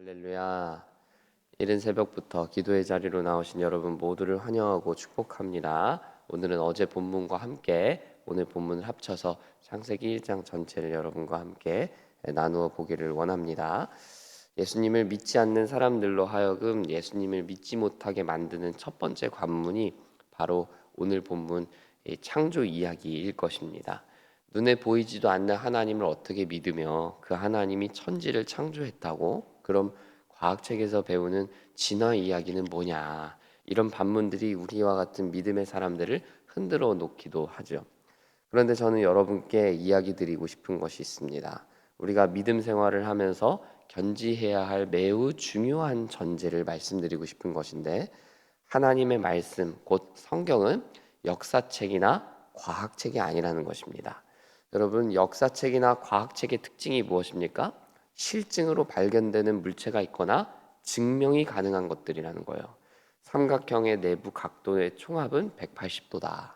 할렐루야. 이른 새벽부터 기도의 자리로 나오신 여러분 모두를 환영하고 축복합니다. 오늘은 어제 본문과 함께 오늘 본문을 합쳐서 창세기 1장 전체를 여러분과 함께 나누어 보기를 원합니다. 예수님을 믿지 않는 사람들로 하여금 예수님을 믿지 못하게 만드는 첫 번째 관문이 바로 오늘 본문 창조 이야기일 것입니다. 눈에 보이지도 않는 하나님을 어떻게 믿으며 그 하나님이 천지를 창조했다고? 그럼 과학책에서 배우는 진화 이야기는 뭐냐? 이런 반문들이 우리와 같은 믿음의 사람들을 흔들어 놓기도 하죠. 그런데 저는 여러분께 이야기 드리고 싶은 것이 있습니다. 우리가 믿음 생활을 하면서 견지해야 할 매우 중요한 전제를 말씀드리고 싶은 것인데, 하나님의 말씀, 곧 성경은 역사책이나 과학책이 아니라는 것입니다. 여러분, 역사책이나 과학책의 특징이 무엇입니까? 실증으로 발견되는 물체가 있거나 증명이 가능한 것들이라는 거예요. 삼각형의 내부 각도의 총합은 180도다.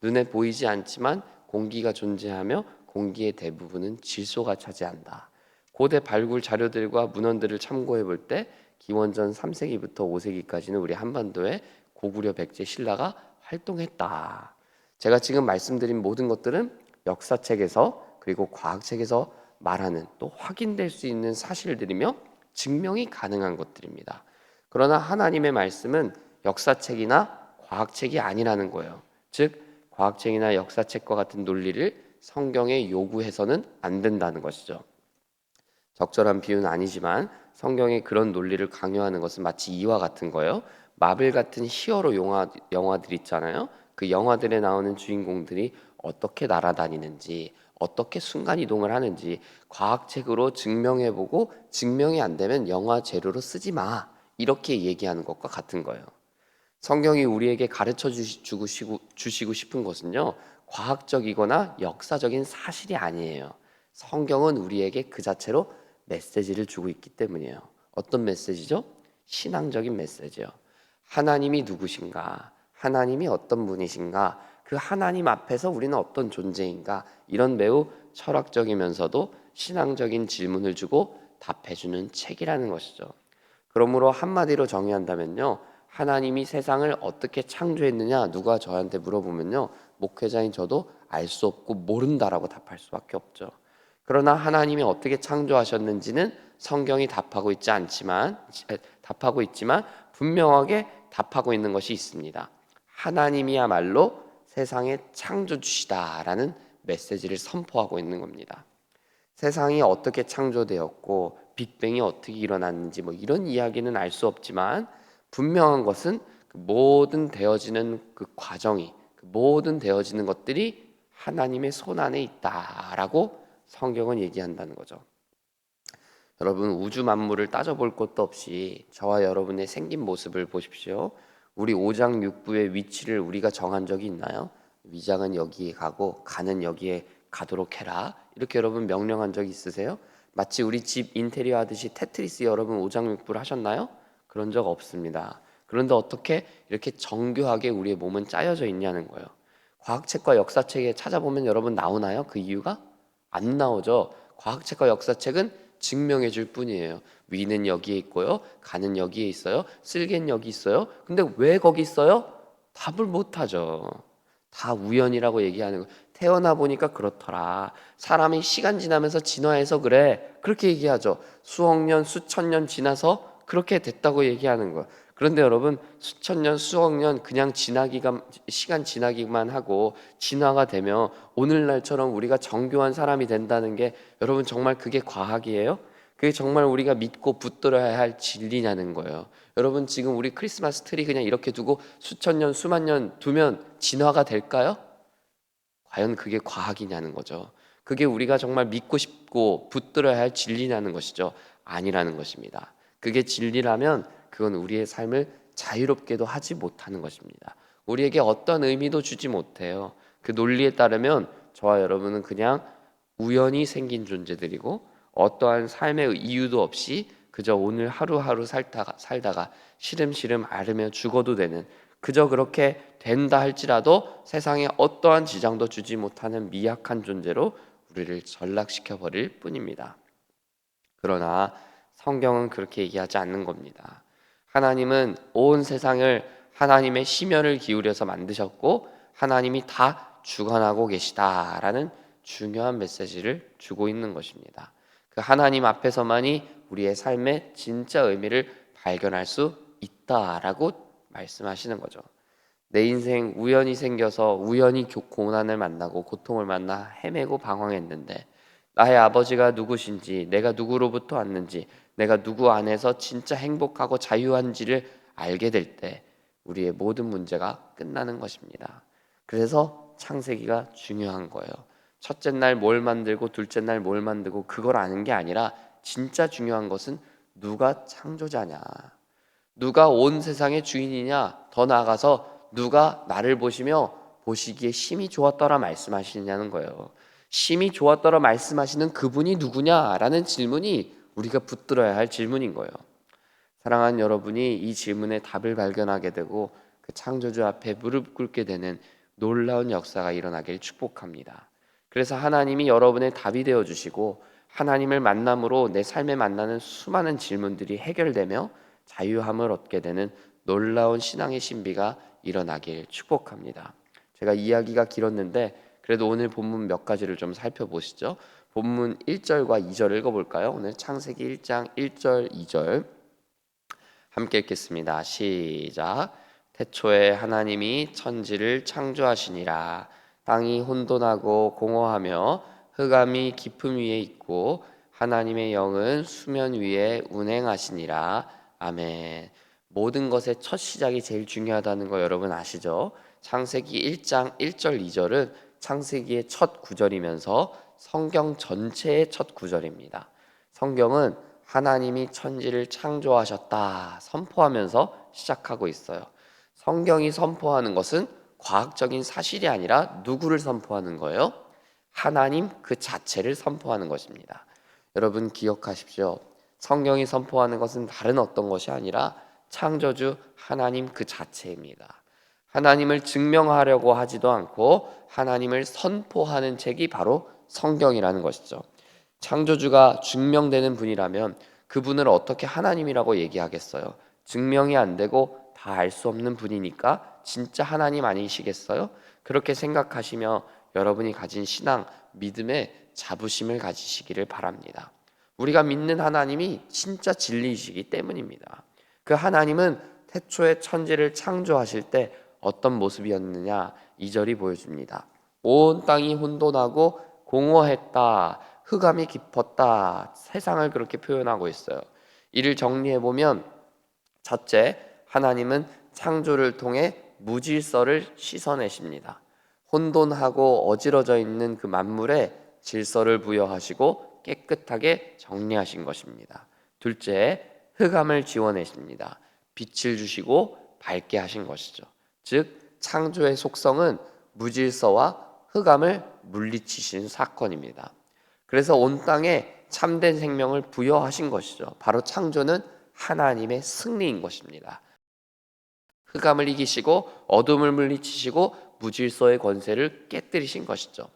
눈에 보이지 않지만 공기가 존재하며 공기의 대부분은 질소가 차지한다. 고대 발굴 자료들과 문헌들을 참고해 볼 때 기원전 3세기부터 5세기까지는 우리 한반도에 고구려 백제 신라가 활동했다. 제가 지금 말씀드린 모든 것들은 역사책에서 그리고 과학책에서 말하는 또 확인될 수 있는 사실들이며 증명이 가능한 것들입니다. 그러나 하나님의 말씀은 역사책이나 과학책이 아니라는 거예요. 즉 과학책이나 역사책과 같은 논리를 성경에 요구해서는 안 된다는 것이죠. 적절한 비유는 아니지만 성경에 그런 논리를 강요하는 것은 마치 이와 같은 거예요. 마블 같은 히어로 영화들 있잖아요. 그 영화들에 나오는 주인공들이 어떻게 날아다니는지, 어떻게 순간이동을 하는지 과학책으로 증명해보고 증명이 안 되면 영화 재료로 쓰지 마. 이렇게 얘기하는 것과 같은 거예요. 성경이 우리에게 가르쳐 주시고 싶은 것은요, 과학적이거나 역사적인 사실이 아니에요. 성경은 우리에게 그 자체로 메시지를 주고 있기 때문이에요. 어떤 메시지죠? 신앙적인 메시지요. 하나님이 누구신가? 하나님이 어떤 분이신가? 그 하나님 앞에서 우리는 어떤 존재인가? 이런 매우 철학적이면서도 신앙적인 질문을 주고 답해주는 책이라는 것이죠. 그러므로 한마디로 정의한다면요, 하나님이 세상을 어떻게 창조했느냐 누가 저한테 물어보면요, 목회자인 저도 알 수 없고 모른다라고 답할 수밖에 없죠. 그러나 하나님이 어떻게 창조하셨는지는 성경이 답하고 있지만 분명하게 답하고 있는 것이 있습니다. 하나님이야말로 세상의 창조주시다라는 메시지를 선포하고 있는 겁니다. 세상이 어떻게 창조되었고 빅뱅이 어떻게 일어났는지 이런 이야기는 알 수 없지만 분명한 것은 그 모든 되어지는 그 과정이, 그 모든 되어지는 것들이 하나님의 손 안에 있다라고 성경은 얘기한다는 거죠. 여러분, 우주 만물을 따져볼 것도 없이 저와 여러분의 생긴 모습을 보십시오. 우리 오장육부의 위치를 우리가 정한 적이 있나요? 위장은 여기에 가고 간은 여기에 가도록 해라, 이렇게 여러분 명령한 적이 있으세요? 마치 우리 집 인테리어 하듯이 테트리스 여러분 오장육부를 하셨나요? 그런 적 없습니다. 그런데 어떻게 이렇게 정교하게 우리의 몸은 짜여져 있냐는 거예요. 과학책과 역사책에 찾아보면 여러분 나오나요? 그 이유가? 안 나오죠. 과학책과 역사책은 증명해 줄 뿐이에요. 위는 여기에 있고요, 간은 여기에 있어요, 쓸개는 여기 있어요. 근데 왜 거기 있어요? 답을 못 하죠. 다 우연이라고 얘기하는 거예요. 태어나 보니까 그렇더라. 사람이 시간 지나면서 진화해서 그래. 그렇게 얘기하죠. 수억 년, 수천 년 지나서 그렇게 됐다고 얘기하는 거예요. 그런데 여러분, 수천 년, 수억 년 그냥 시간 지나기만 하고 진화가 되면 오늘날처럼 우리가 정교한 사람이 된다는 게 여러분 정말 그게 과학이에요? 그게 정말 우리가 믿고 붙들어야 할 진리냐는 거예요. 여러분, 지금 우리 크리스마스 트리 그냥 이렇게 두고 수천 년, 수만 년 두면 진화가 될까요? 과연 그게 과학이냐는 거죠. 그게 우리가 정말 믿고 싶고 붙들어야 할 진리냐는 것이죠. 아니라는 것입니다. 그게 진리라면 그건 우리의 삶을 자유롭게도 하지 못하는 것입니다. 우리에게 어떤 의미도 주지 못해요. 그 논리에 따르면 저와 여러분은 그냥 우연히 생긴 존재들이고 어떠한 삶의 이유도 없이 그저 오늘 하루하루 살다가 시름시름 앓으며 죽어도 되는, 그저 그렇게 된다 할지라도 세상에 어떠한 지장도 주지 못하는 미약한 존재로 우리를 전락시켜 버릴 뿐입니다. 그러나 성경은 그렇게 얘기하지 않는 겁니다. 하나님은 온 세상을 하나님의 심혈을 기울여서 만드셨고 하나님이 다 주관하고 계시다라는 중요한 메시지를 주고 있는 것입니다. 그 하나님 앞에서만이 우리의 삶의 진짜 의미를 발견할 수 있다라고 말씀하시는 거죠. 내 인생 우연히 생겨서 우연히 고난을 만나고 고통을 만나 헤매고 방황했는데 나의 아버지가 누구신지, 내가 누구로부터 왔는지, 내가 누구 안에서 진짜 행복하고 자유한지를 알게 될 때 우리의 모든 문제가 끝나는 것입니다. 그래서 창세기가 중요한 거예요. 첫째 날 뭘 만들고 둘째 날 뭘 만들고 그걸 아는 게 아니라 진짜 중요한 것은 누가 창조자냐, 누가 온 세상의 주인이냐, 더 나아가서 누가 나를 보시며 보시기에 심히 좋았더라 말씀하시느냐는 거예요. 심히 좋았더라 말씀하시는 그분이 누구냐라는 질문이 우리가 붙들어야 할 질문인 거예요. 사랑하는 여러분이 이 질문에 답을 발견하게 되고 그 창조주 앞에 무릎 꿇게 되는 놀라운 역사가 일어나길 축복합니다. 그래서 하나님이 여러분의 답이 되어 주시고 하나님을 만남으로 내 삶에 만나는 수많은 질문들이 해결되며 자유함을 얻게 되는 놀라운 신앙의 신비가 일어나길 축복합니다. 제가 이야기가 길었는데 그래도 오늘 본문 몇 가지를 좀 살펴보시죠. 본문 1절과 2절 읽어볼까요? 오늘 창세기 1장 1절 2절 함께 읽겠습니다. 시작. 태초에 하나님이 천지를 창조하시니라. 땅이 혼돈하고 공허하며 흑암이 깊음 위에 있고 하나님의 영은 수면 위에 운행하시니라. 아멘. 모든 것의 첫 시작이 제일 중요하다는 거 여러분 아시죠? 창세기 1장 1절 2절은 창세기의 첫 구절이면서 성경 전체의 첫 구절입니다. 성경은 하나님이 천지를 창조하셨다 선포하면서 시작하고 있어요. 성경이 선포하는 것은 과학적인 사실이 아니라 누구를 선포하는 거예요? 하나님 그 자체를 선포하는 것입니다. 여러분 기억하십시오. 성경이 선포하는 것은 다른 어떤 것이 아니라 창조주 하나님 그 자체입니다. 하나님을 증명하려고 하지도 않고 하나님을 선포하는 책이 바로 성경이라는 것이죠. 창조주가 증명되는 분이라면 그분을 어떻게 하나님이라고 얘기하겠어요? 증명이 안 되고 다 알 수 없는 분이니까 진짜 하나님 아니시겠어요? 그렇게 생각하시며 여러분이 가진 신앙, 믿음의 자부심을 가지시기를 바랍니다. 우리가 믿는 하나님이 진짜 진리이시기 때문입니다. 그 하나님은 태초에 천지를 창조하실 때 어떤 모습이었느냐 2절이 보여줍니다. 온 땅이 혼돈하고 공허했다. 흑암이 깊었다. 세상을 그렇게 표현하고 있어요. 이를 정리해 보면 첫째, 하나님은 창조를 통해 무질서를 씻어내십니다. 혼돈하고 어지러져 있는 그 만물에 질서를 부여하시고 깨끗하게 정리하신 것입니다. 둘째, 흑암을 지워내십니다. 빛을 주시고 밝게 하신 것이죠. 즉 창조의 속성은 무질서와 흑암을 물리치신 사건입니다. 그래서 온 땅에 참된 생명을 부여하신 것이죠. 바로 창조는 하나님의 승리인 것입니다. 흑암을 이기시고 어둠을 물리치시고 무질서의 권세를 깨뜨리신 것이죠.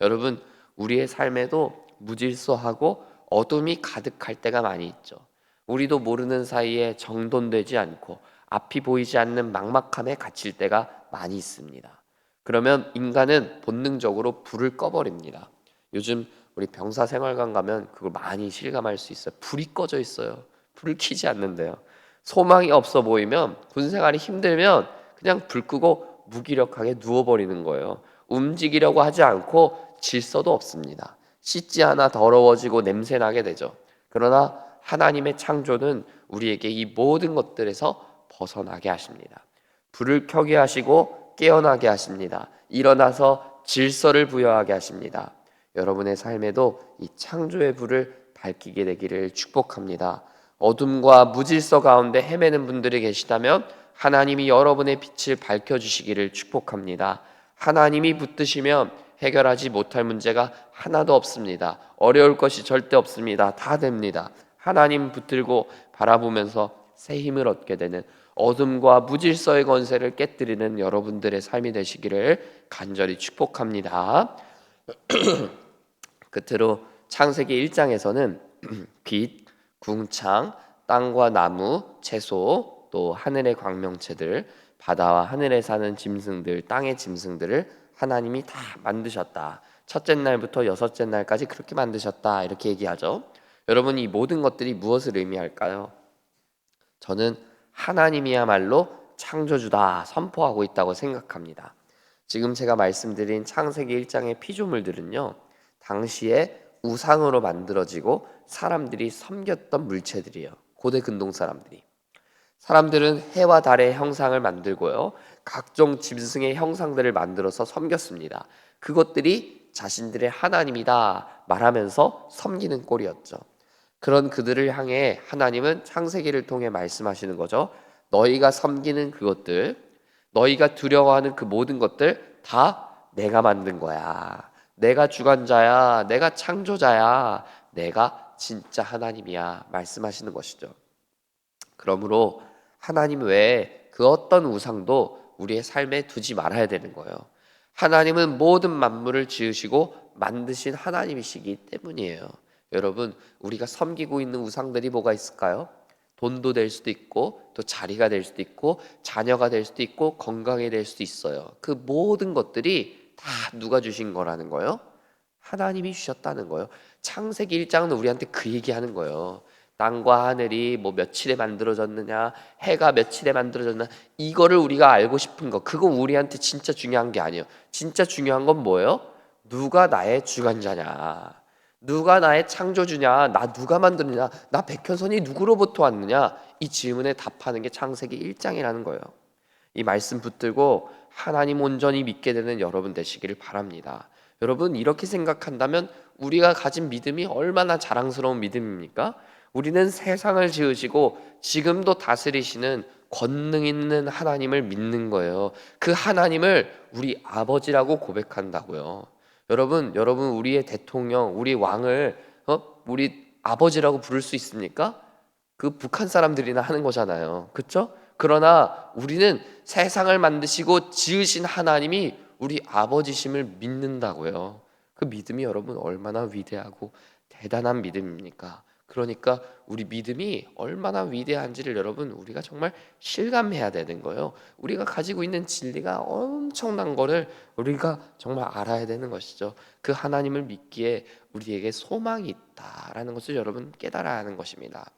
여러분, 우리의 삶에도 무질서하고 어둠이 가득할 때가 많이 있죠. 우리도 모르는 사이에 정돈되지 않고 앞이 보이지 않는 막막함에 갇힐 때가 많이 있습니다. 그러면 인간은 본능적으로 불을 꺼버립니다. 요즘 우리 병사생활관 가면 그걸 많이 실감할 수 있어요. 불이 꺼져 있어요. 불을 켜지 않는데요. 소망이 없어 보이면, 군생활이 힘들면 그냥 불 끄고 무기력하게 누워버리는 거예요. 움직이려고 하지 않고 질서도 없습니다. 씻지 않아 더러워지고 냄새나게 되죠. 그러나 하나님의 창조는 우리에게 이 모든 것들에서 벗어나게 하십니다. 불을 켜게 하시고 깨어나게 하십니다. 일어나서 질서를 부여하게 하십니다. 여러분의 삶에도 이 창조의 불을 밝히게 되기를 축복합니다. 어둠과 무질서 가운데 헤매는 분들이 계시다면 하나님이 여러분의 빛을 밝혀주시기를 축복합니다. 하나님이 붙드시면 해결하지 못할 문제가 하나도 없습니다. 어려울 것이 절대 없습니다. 다 됩니다. 하나님 붙들고 바라보면서 새 힘을 얻게 되는 어둠과 무질서의 권세를 깨뜨리는 여러분들의 삶이 되시기를 간절히 축복합니다. 끝으로 창세기 1장에서는 빛, 궁창, 땅과 나무, 채소, 또 하늘의 광명체들, 바다와 하늘에 사는 짐승들, 땅의 짐승들을 하나님이 다 만드셨다. 첫째 날부터 여섯째 날까지 그렇게 만드셨다. 이렇게 얘기하죠. 여러분, 이 모든 것들이 무엇을 의미할까요? 저는 하나님이야말로 창조주다 선포하고 있다고 생각합니다. 지금 제가 말씀드린 창세기 1장의 피조물들은요, 당시에 우상으로 만들어지고 사람들이 섬겼던 물체들이에요. 고대 근동 사람들은 해와 달의 형상을 만들고요, 각종 짐승의 형상들을 만들어서 섬겼습니다. 그것들이 자신들의 하나님이다 말하면서 섬기는 꼴이었죠. 그런 그들을 향해 하나님은 창세기를 통해 말씀하시는 거죠. 너희가 섬기는 그것들, 너희가 두려워하는 그 모든 것들 다 내가 만든 거야. 내가 주관자야. 내가 창조자야. 내가 진짜 하나님이야. 말씀하시는 것이죠. 그러므로 하나님 외에 그 어떤 우상도 우리의 삶에 두지 말아야 되는 거예요. 하나님은 모든 만물을 지으시고 만드신 하나님이시기 때문이에요. 여러분, 우리가 섬기고 있는 우상들이 뭐가 있을까요? 돈도 될 수도 있고, 또 자리가 될 수도 있고, 자녀가 될 수도 있고, 건강이 될 수도 있어요. 그 모든 것들이 다 누가 주신 거라는 거예요? 하나님이 주셨다는 거예요. 창세기 1장은 우리한테 그 얘기하는 거예요. 땅과 하늘이 뭐 며칠에 만들어졌느냐, 해가 며칠에 만들어졌느냐, 이거를 우리가 알고 싶은 거, 그거 우리한테 진짜 중요한 게 아니에요. 진짜 중요한 건 뭐예요? 누가 나의 주관자냐, 누가 나의 창조주냐, 나 누가 만드느냐, 나 백현선이 누구로부터 왔느냐, 이 질문에 답하는 게 창세기 1장이라는 거예요. 이 말씀 붙들고 하나님 온전히 믿게 되는 여러분 되시기를 바랍니다. 여러분, 이렇게 생각한다면 우리가 가진 믿음이 얼마나 자랑스러운 믿음입니까? 우리는 세상을 지으시고 지금도 다스리시는 권능 있는 하나님을 믿는 거예요. 그 하나님을 우리 아버지라고 고백한다고요. 여러분 우리의 대통령, 우리 왕을 우리 아버지라고 부를 수 있습니까? 그 북한 사람들이나 하는 거잖아요. 그렇죠? 그러나 우리는 세상을 만드시고 지으신 하나님이 우리 아버지심을 믿는다고요. 그 믿음이 여러분 얼마나 위대하고 대단한 믿음입니까? 그러니까 우리 믿음이 얼마나 위대한지를 여러분 우리가 정말 실감해야 되는 거예요. 우리가 가지고 있는 진리가 엄청난 거를 우리가 정말 알아야 되는 것이죠. 그 하나님을 믿기에 우리에게 소망이 있다라는 것을 여러분 깨달아야 하는 것입니다.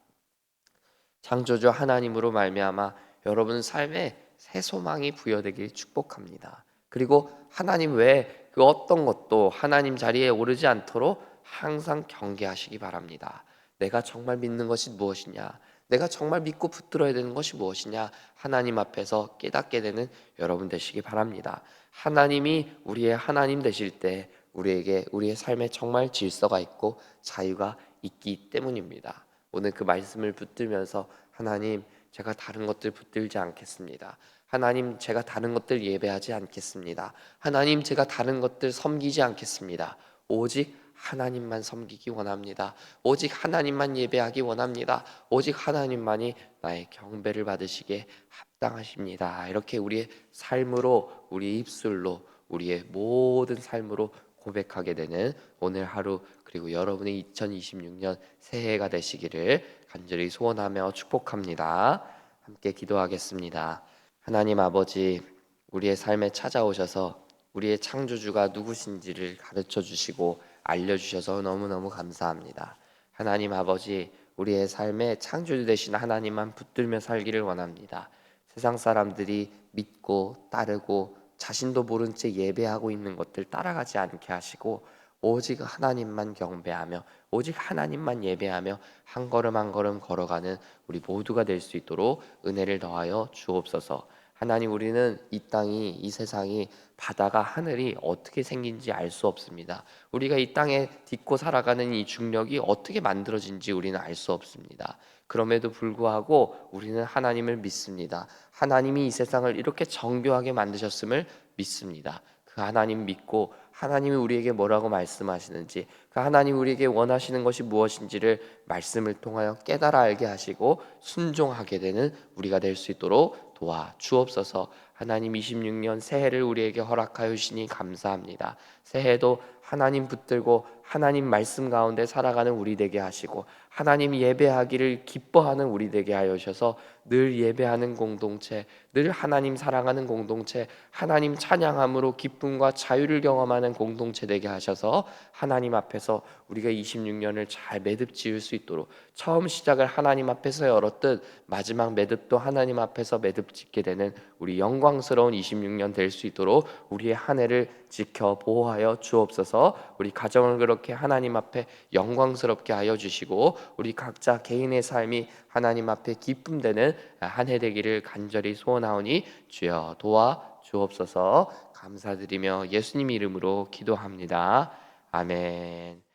창조주 하나님으로 말미암아 여러분 삶에 새 소망이 부여되길 축복합니다. 그리고 하나님 외에 그 어떤 것도 하나님 자리에 오르지 않도록 항상 경계하시기 바랍니다. 내가 정말 믿는 것이 무엇이냐, 내가 정말 믿고 붙들어야 되는 것이 무엇이냐, 하나님 앞에서 깨닫게 되는 여러분 되시기 바랍니다. 하나님이 우리의 하나님 되실 때 우리에게 우리의 삶에 정말 질서가 있고 자유가 있기 때문입니다. 오늘 그 말씀을 붙들면서 하나님, 제가 다른 것들 붙들지 않겠습니다. 하나님, 제가 다른 것들 예배하지 않겠습니다. 하나님, 제가 다른 것들 섬기지 않겠습니다. 오직 하나님만 섬기기 원합니다. 오직 하나님만 예배하기 원합니다. 오직 하나님만이 나의 경배를 받으시기에 합당하십니다. 이렇게 우리의 삶으로, 우리의 입술로, 우리의 모든 삶으로 고백하게 되는 오늘 하루, 그리고 여러분의 2026년 새해가 되시기를 간절히 소원하며 축복합니다. 함께 기도하겠습니다. 하나님 아버지, 우리의 삶에 찾아오셔서 우리의 창조주가 누구신지를 가르쳐 주시고 알려주셔서 너무너무 감사합니다. 하나님 아버지, 우리의 삶에 창조주 되신 하나님만 붙들며 살기를 원합니다. 세상 사람들이 믿고 따르고 자신도 모른 채 예배하고 있는 것들 따라가지 않게 하시고 오직 하나님만 경배하며 오직 하나님만 예배하며 한 걸음 한 걸음 걸어가는 우리 모두가 될 수 있도록 은혜를 더하여 주옵소서. 하나님, 우리는 이 땅이, 이 세상이, 바다가, 하늘이 어떻게 생긴지 알 수 없습니다. 우리가 이 땅에 딛고 살아가는 이 중력이 어떻게 만들어진지 우리는 알 수 없습니다. 그럼에도 불구하고 우리는 하나님을 믿습니다. 하나님이 이 세상을 이렇게 정교하게 만드셨음을 믿습니다. 그 하나님 믿고 하나님이 우리에게 뭐라고 말씀하시는지, 그 하나님이 우리에게 원하시는 것이 무엇인지를 말씀을 통하여 깨달아 알게 하시고 순종하게 되는 우리가 될 수 있도록 도와 주옵소서. 하나님, 26년 새해를 우리에게 허락하여 주시니 감사합니다. 새해도 하나님 붙들고 하나님 말씀 가운데 살아가는 우리 되게 하시고, 하나님 예배하기를 기뻐하는 우리 되게 하여 주셔서 늘 예배하는 공동체, 늘 하나님 사랑하는 공동체, 하나님 찬양함으로 기쁨과 자유를 경험하는 공동체 되게 하셔서 하나님 앞에서 우리가 26년을 잘 매듭 지을 수 있도록, 처음 시작을 하나님 앞에서 열었듯 마지막 매듭도 하나님 앞에서 매듭 짓게 되는 우리 영광스러운 26년 될 수 있도록 우리의 한 해를 지켜 보호하여 주옵소서. 우리 가정을 그렇게 하나님 앞에 영광스럽게 하여 주시고, 우리 각자 개인의 삶이 하나님 앞에 기쁨 되는 한 해 되기를 간절히 소원하오니 주여 도와 주옵소서. 감사드리며 예수님 이름으로 기도합니다. 아멘.